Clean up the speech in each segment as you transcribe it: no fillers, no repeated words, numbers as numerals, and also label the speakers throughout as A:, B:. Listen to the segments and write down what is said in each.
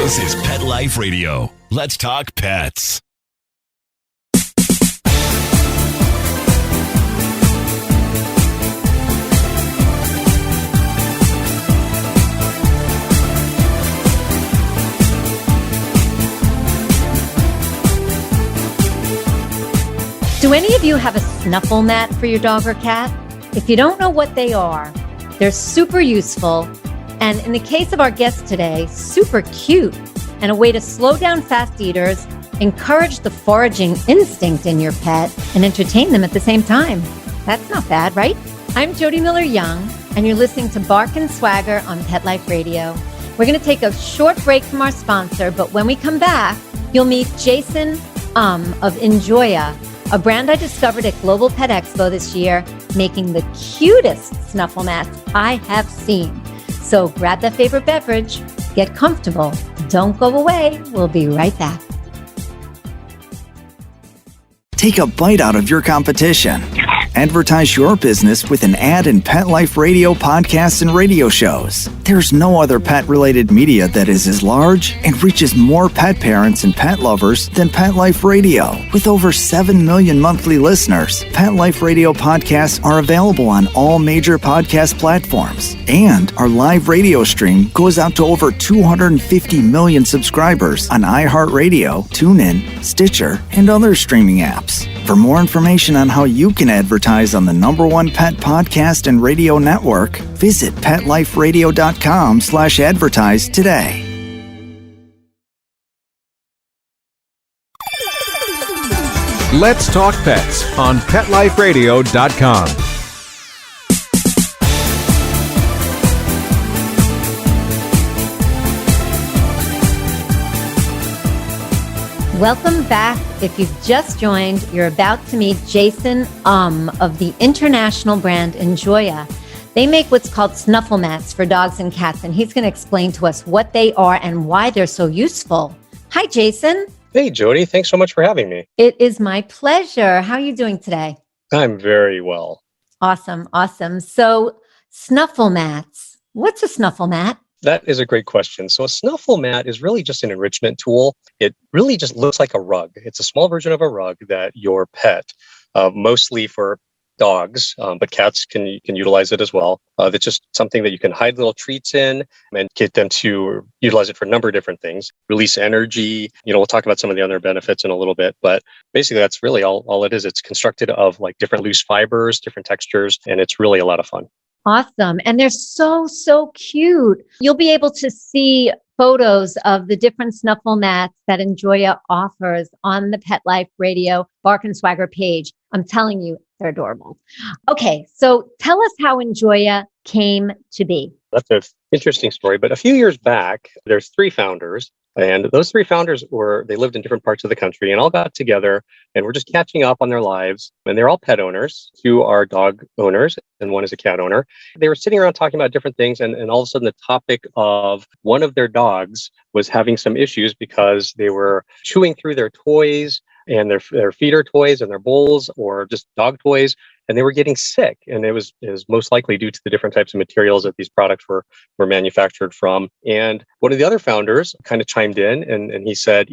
A: This is Pet Life Radio. Let's talk pets.
B: Do any of you have a snuffle mat for your dog or cat? If you don't know what they are, they're super useful, and in the case of our guest today, super cute, and a way to slow down fast eaters, encourage the foraging instinct in your pet, and entertain them at the same time. That's not bad, right? I'm Jody Miller-Young, and you're listening to Bark and Swagger on Pet Life Radio. We're going to take a short break from our sponsor, but when we come back, you'll meet Jason of Enjoya, a brand I discovered at Global Pet Expo this year, making the cutest snuffle mats I have seen. So grab that favorite beverage, get comfortable, don't go away. We'll be right back.
C: Take a bite out of your competition. Advertise your business with an ad in Pet Life Radio podcasts and radio shows. There's no other pet-related media that is as large and reaches more pet parents and pet lovers than Pet Life Radio. With over 7 million monthly listeners, Pet Life Radio podcasts are available on all major podcast platforms. And our live radio stream goes out to over 250 million subscribers on iHeartRadio, TuneIn, Stitcher, and other streaming apps. For more information on how you can advertise on the #1 pet podcast and radio network, visit PetLifeRadio.com/advertise today.
D: Let's Talk Pets on PetLifeRadio.com.
B: Welcome back. If you've just joined, you're about to meet Jason of the international brand Enjoya. They make what's called snuffle mats for dogs and cats, and he's going to explain to us what they are and why they're so useful. Hi, Jason.
E: Hey, Jody. Thanks so much for having me.
B: It is my pleasure. How are you doing today?
E: I'm very well.
B: Awesome. So, snuffle mats. What's a snuffle mat?
E: That is a great question. So a snuffle mat is really just an enrichment tool. It really just looks like a rug. It's a small version of a rug that your pet, mostly for dogs, but cats can utilize it as well. It's just something that you can hide little treats in and get them to utilize it for a number of different things. Release energy. We'll talk about some of the other benefits in a little bit, but basically that's really all it is. It's constructed of like different loose fibers, different textures, and it's really a lot of fun.
B: Awesome. And they're so cute. You'll be able to see photos of the different snuffle mats that Enjoya offers on the Pet Life Radio Bark and Swagger page. I'm telling you, they're adorable. Okay, so tell us how Enjoya came to be.
E: That's an interesting story. But a few years back, there's 3 founders. And those 3 founders they lived in different parts of the country and all got together and were just catching up on their lives. And they're all pet owners. 2 are dog owners and 1 is a cat owner. They were sitting around talking about different things. And all of a sudden, the topic of one of their dogs was having some issues because they were chewing through their toys and their feeder toys and their bowls or just dog toys. And they were getting sick. And it was most likely due to the different types of materials that these products were manufactured from. And one of the other founders kind of chimed in and he said,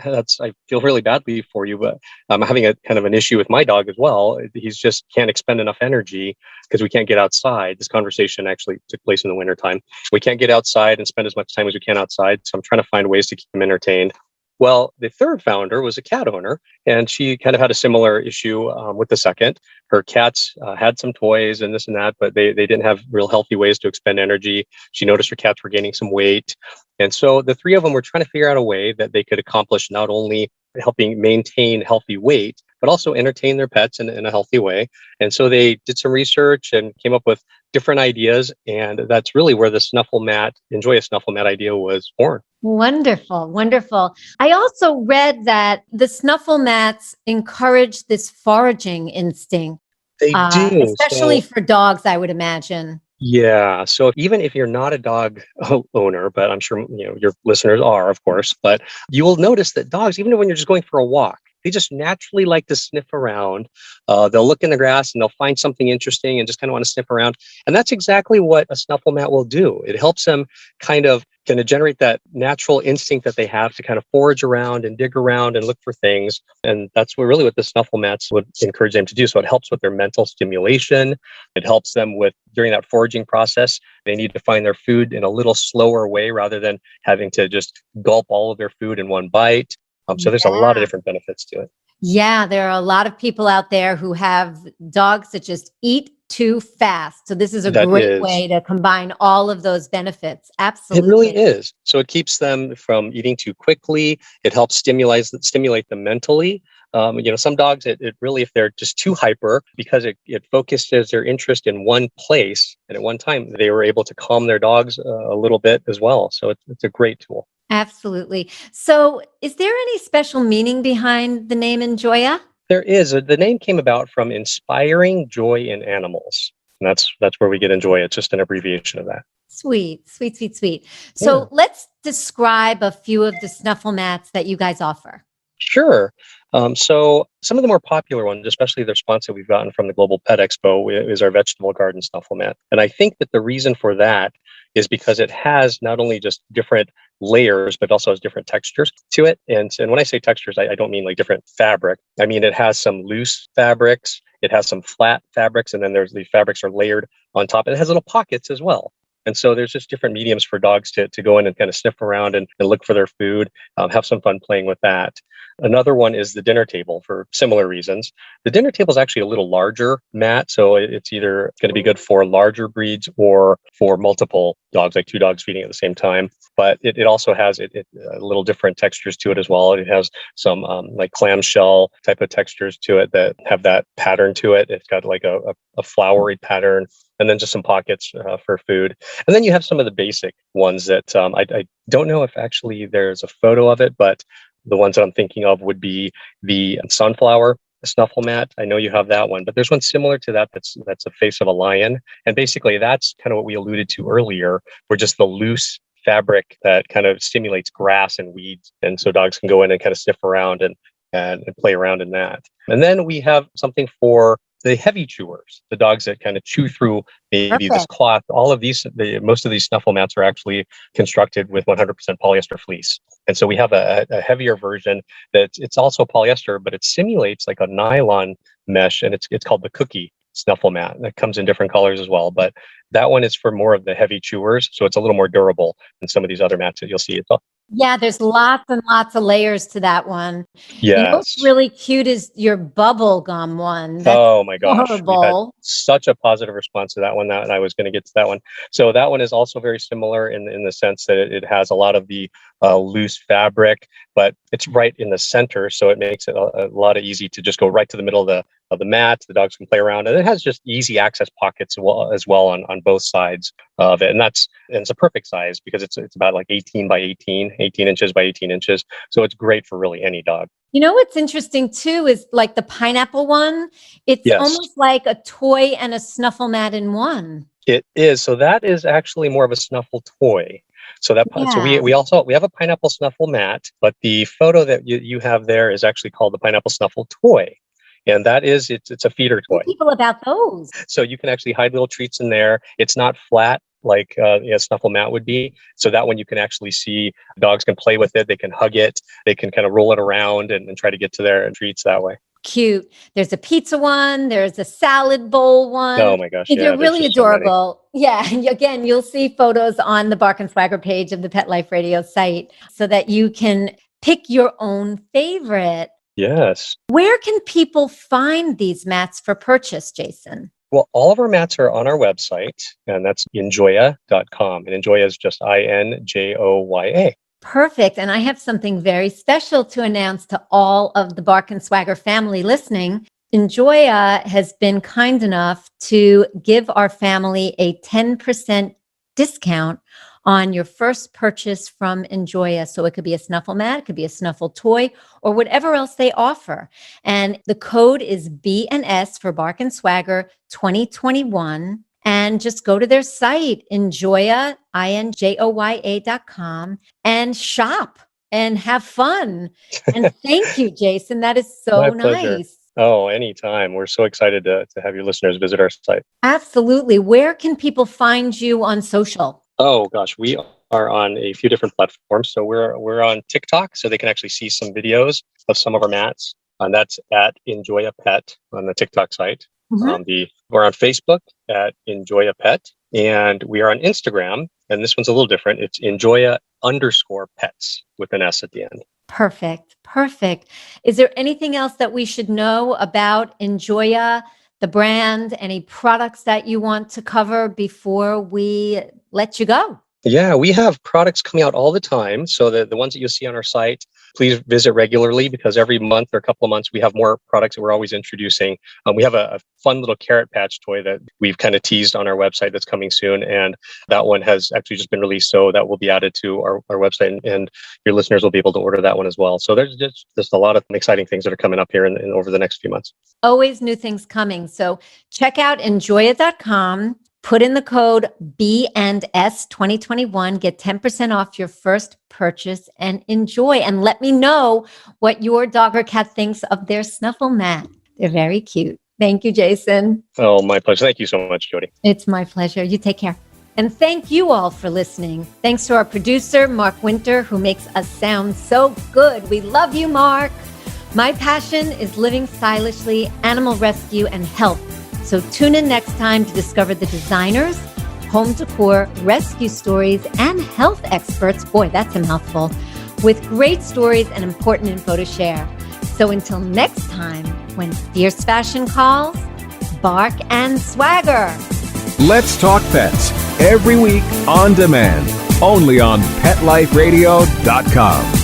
E: that's I feel really badly for you, but I'm having a kind of an issue with my dog as well. He's just can't expend enough energy because we can't get outside. This conversation actually took place in the wintertime. We can't get outside and spend as much time as we can outside. So I'm trying to find ways to keep him entertained. Well, the third founder was a cat owner, and she kind of had a similar issue with the second. Her cats had some toys and this and that, but they didn't have real healthy ways to expend energy. She noticed her cats were gaining some weight. And so the 3 of them were trying to figure out a way that they could accomplish not only helping maintain healthy weight, but also entertain their pets in a healthy way. And so they did some research and came up with different ideas. And that's really where the Enjoya snuffle mat idea was born.
B: Wonderful. I also read that the snuffle mats encourage this foraging instinct.
E: They do.
B: Especially for dogs, I would imagine.
E: Yeah. So even if you're not a dog owner, but I'm sure your listeners are, of course, but you will notice that dogs, even when you're just going for a walk, they just naturally like to sniff around. They'll look in the grass and they'll find something interesting and just kind of want to sniff around. And that's exactly what a snuffle mat will do. It helps them kind of going to generate that natural instinct that they have to kind of forage around and dig around and look for things. And that's what the snuffle mats would encourage them to do. So it helps with their mental stimulation. It helps them with during that foraging process. They need to find their food in a little slower way rather than having to just gulp all of their food in one bite. So there's a lot of different benefits to it.
B: Yeah, there are a lot of people out there who have dogs that just eat too fast. So this is a great way to combine all of those benefits. Absolutely.
E: It really is. So it keeps them from eating too quickly. It helps stimulate them mentally. Some dogs, it really, if they're just too hyper, because it focuses their interest in one place, and at one time they were able to calm their dogs a little bit as well. So it's a great tool.
B: Absolutely. So is there any special meaning behind the name Enjoya?
E: There is. The name came about from inspiring joy in animals. And that's where we get Enjoya. It's just an abbreviation of that.
B: Sweet. So let's describe a few of the snuffle mats that you guys offer.
E: Sure. So some of the more popular ones, especially the response that we've gotten from the Global Pet Expo, is our vegetable garden snuffle mat. And I think that the reason for that is because it has not only just different layers, but also has different textures to it. And when I say textures, I don't mean like different fabric. I mean, it has some loose fabrics, it has some flat fabrics, and then the fabrics are layered on top. And it has little pockets as well. And so there's just different mediums for dogs to go in and kind of sniff around and look for their food, have some fun playing with that. Another one is the dinner table for similar reasons. The dinner table is actually a little larger mat, so it's either going to be good for larger breeds or for multiple dogs, like two dogs feeding at the same time. But it also has a little different textures to it as well. It has some like clamshell type of textures to it that have that pattern to it. It's got like a flowery pattern, and then just some pockets for food. And then you have some of the basic ones that I don't know if actually there's a photo of it, but the ones that I'm thinking of would be the sunflower snuffle mat. I know you have that one, but there's one similar to that that's a face of a lion. And basically that's kind of what we alluded to earlier, where just the loose fabric that kind of stimulates grass and weeds. And so dogs can go in and kind of sniff around and play around in that. And then we have something for the heavy chewers, the dogs that kind of chew through maybe this cloth. All of these, most of these snuffle mats are actually constructed with 100% polyester fleece. And so we have a heavier version that it's also polyester, but it simulates like a nylon mesh, and it's called the cookie snuffle mat. That comes in different colors as well, but that one is for more of the heavy chewers, so it's a little more durable than some of these other mats that you'll see.
B: Yeah, there's lots and lots of layers to that one.
E: Yes.
B: You know what's really cute is your bubble gum one. That's
E: oh my gosh.
B: Horrible.
E: We had such a positive response to that one, and I was going to get to that one. So that one is also very similar in the sense that it has a lot of the loose fabric, but it's right in the center. So it makes it a lot of easy to just go right to the middle of the mat. The dogs can play around, and it has just easy access pockets as well on both sides of it. And it's a perfect size because it's about like 18 inches by 18 inches. So it's great for really any dog.
B: You know what's interesting too is like the pineapple one. It's almost like a toy and a snuffle mat in one.
E: It is. So that is actually more of a snuffle toy. So we have a pineapple snuffle mat, but the photo that you have there is actually called the pineapple snuffle toy. And that is, it's a feeder toy.
B: People about those.
E: So you can actually hide little treats in there. It's not flat like a snuffle mat would be. So that one you can actually see dogs can play with it. They can hug it. They can kind of roll it around and try to get to their treats that way.
B: Cute. There's a pizza one. There's a salad bowl one.
E: Oh my gosh.
B: They're really adorable. Yeah. Again, you'll see photos on the Bark and Swagger page of the Pet Life Radio site so that you can pick your own favorite.
E: Yes.
B: Where can people find these mats for purchase, Jason?
E: Well, all of our mats are on our website, and that's enjoya.com. And Enjoya is just INJOYA.
B: Perfect. And I have something very special to announce to all of the Bark and Swagger family listening. Enjoya has been kind enough to give our family a 10% discount on your first purchase from Enjoya. So it could be a snuffle mat, it could be a snuffle toy, or whatever else they offer. And the code is B&S for Bark and Swagger 2021. And just go to their site, Enjoya, INJOYA.com, and shop and have fun. And thank you, Jason. That is so nice.
E: Oh, anytime. We're so excited to have your listeners visit our site.
B: Absolutely. Where can people find you on social?
E: Oh, gosh. We are on a few different platforms. So we're on TikTok, so they can actually see some videos of some of our mats. And that's at Enjoy a Pet on the TikTok site.
B: Mhm.
E: We're on Facebook at Enjoy a Pet. And we are on Instagram. And this one's a little different. It's Enjoya_pets with an S at the end.
B: Perfect. Perfect. Is there anything else that we should know about Enjoya, the brand, any products that you want to cover before we let you go?
E: Yeah, we have products coming out all the time. So the ones that you'll see on our site, please visit regularly because every month or a couple of months, we have more products that we're always introducing. We have a fun little carrot patch toy that we've kind of teased on our website that's coming soon. And that one has actually just been released. So that will be added to our website and your listeners will be able to order that one as well. So there's just a lot of exciting things that are coming up here in over the next few months.
B: Always new things coming. So check out enjoya.com. Put in the code B&S 2021, get 10% off your first purchase and enjoy. And let me know what your dog or cat thinks of their snuffle mat. They're very cute. Thank you, Jason.
E: Oh, my pleasure. Thank you so much, Jody.
B: It's my pleasure. You take care. And thank you all for listening. Thanks to our producer, Mark Winter, who makes us sound so good. We love you, Mark. My passion is living stylishly, animal rescue, and health. So tune in next time to discover the designers, home decor, rescue stories, and health experts. Boy, that's a mouthful. With great stories and important info to share. So until next time, when fierce fashion calls, bark and swagger.
D: Let's Talk Pets, every week on demand, only on PetLifeRadio.com.